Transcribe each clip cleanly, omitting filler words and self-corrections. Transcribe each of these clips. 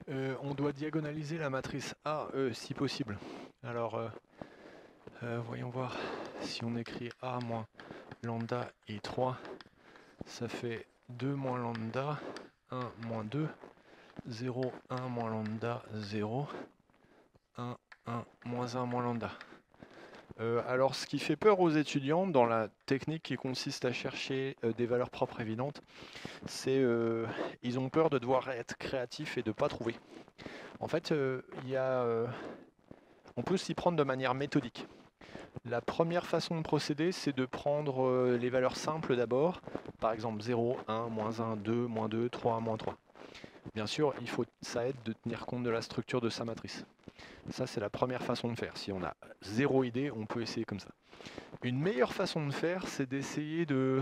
On doit diagonaliser la matrice A, si possible. Alors, voyons voir si on écrit A moins lambda et 3, ça fait 2 moins lambda, 1 moins 2, 0, 1 moins lambda, 0, 1, 1, moins 1 moins lambda. Alors, ce qui fait peur aux étudiants dans la technique qui consiste à chercher des valeurs propres évidentes, c'est ils ont peur de devoir être créatifs et de ne pas trouver. En fait, on peut s'y prendre de manière méthodique. La première façon de procéder, c'est de prendre les valeurs simples d'abord, par exemple 0, 1, moins 1, 2, moins 2, 3, moins 3. Bien sûr, ça aide de tenir compte de la structure de sa matrice. Ça, c'est la première façon de faire. Si on a zéro idée, on peut essayer comme ça. Une meilleure façon de faire, c'est d'essayer de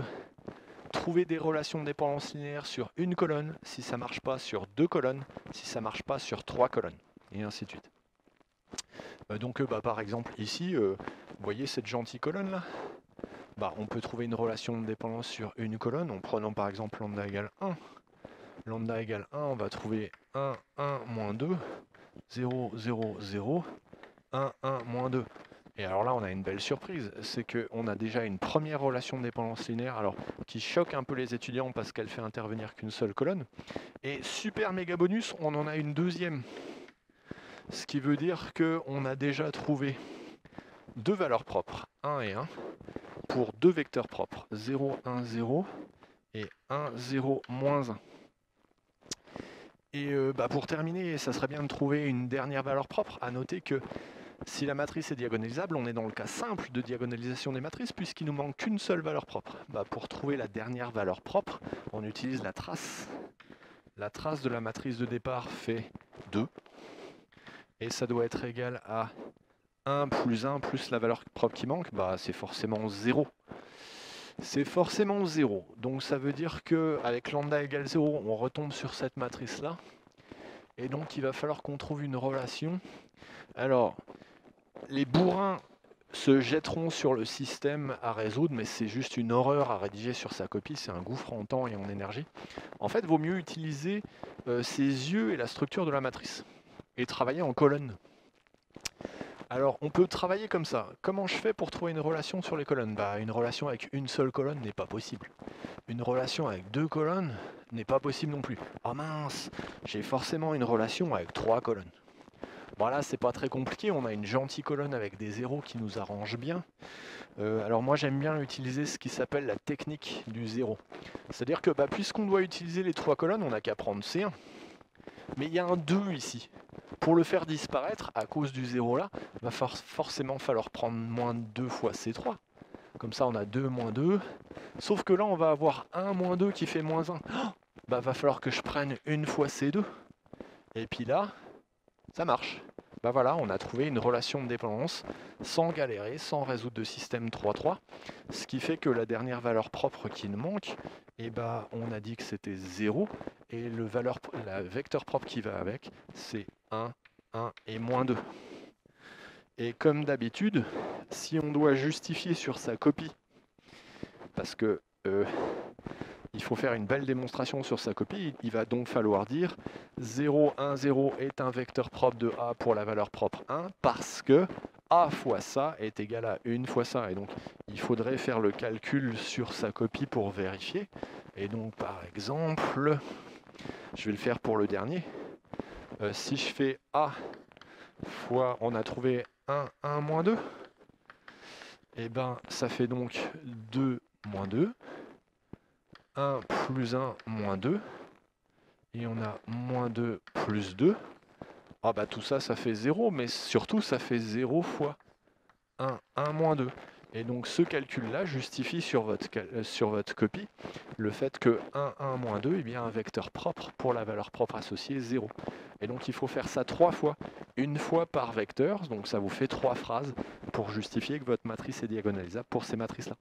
trouver des relations de dépendance linéaire sur une colonne, si ça ne marche pas sur 2 colonnes, si ça ne marche pas sur 3 colonnes, et ainsi de suite. Donc par exemple ici, vous voyez cette gentille colonne là, on peut trouver une relation de dépendance sur une colonne en prenant par exemple lambda égale 1. Lambda égale 1, on va trouver 1, 1, moins 2, 0, 0, 0, 1, 1, moins 2. Et alors là, on a une belle surprise, c'est qu'on a déjà une première relation de dépendance linéaire, alors qui choque un peu les étudiants parce qu'elle fait intervenir qu'une seule colonne. Et super méga bonus, on en a une deuxième. Ce qui veut dire qu'on a déjà trouvé deux valeurs propres, 1 et 1, pour deux vecteurs propres, 0, 1, 0 et 1, 0, moins 1. Et pour terminer, ça serait bien de trouver une dernière valeur propre. À noter que si la matrice est diagonalisable, on est dans le cas simple de diagonalisation des matrices puisqu'il nous manque qu'une seule valeur propre. Pour trouver la dernière valeur propre, on utilise la trace. La trace de la matrice de départ fait 2. Et ça doit être égal à 1 plus la valeur propre qui manque, c'est forcément 0. C'est forcément 0. Donc ça veut dire qu'avec lambda égale 0, on retombe sur cette matrice-là. Et donc il va falloir qu'on trouve une relation. Alors, les bourrins se jetteront sur le système à résoudre, mais c'est juste une horreur à rédiger sur sa copie, c'est un gouffre en temps et en énergie. En fait, il vaut mieux utiliser ses yeux et la structure de la matrice, et travailler en colonne. Alors, on peut travailler comme ça. Comment je fais pour trouver une relation sur les colonnes ? Une relation avec une seule colonne n'est pas possible. Une relation avec deux colonnes n'est pas possible non plus. Ah mince, j'ai forcément une relation avec trois colonnes. Bon là, c'est pas très compliqué, on a une gentille colonne avec des zéros qui nous arrange bien. Alors moi, j'aime bien utiliser ce qui s'appelle la technique du zéro. C'est-à-dire que puisqu'on doit utiliser les trois colonnes, on n'a qu'à prendre C1. Mais il y a un 2 ici. Pour le faire disparaître, à cause du 0 là, il va forcément falloir prendre moins 2 fois C3. Comme ça, on a 2 moins 2. Sauf que là, on va avoir 1 moins 2 qui fait moins 1. Va falloir que je prenne une fois C2. Et puis là, ça marche. Voilà, on a trouvé une relation de dépendance sans galérer, sans résoudre de système 3-3. Ce qui fait que la dernière valeur propre qui nous manque, on a dit que c'était 0. Et la vecteur propre qui va avec, c'est 1, 1 et moins 2. Et comme d'habitude, si on doit justifier sur sa copie, parce que il faut faire une belle démonstration sur sa copie, il va donc falloir dire 0, 1, 0 est un vecteur propre de A pour la valeur propre 1, parce que A fois ça est égal à 1 fois ça. Et donc, il faudrait faire le calcul sur sa copie pour vérifier. Et donc, par exemple, je vais le faire pour le dernier. Si je fais A fois, on a trouvé 1, 1 moins 2, ça fait donc 2 moins 2. 1 plus 1 moins 2. Et on a moins 2 plus 2. Tout ça, ça fait 0, mais surtout, ça fait 0 fois 1, 1 moins 2. Et donc, ce calcul-là justifie sur votre copie le fait que 1, 1 moins 2 est bien un vecteur propre pour la valeur propre associée 0. Et donc, il faut faire ça 3 fois. Une fois par vecteur, donc ça vous fait 3 phrases pour justifier que votre matrice est diagonalisable pour ces matrices-là.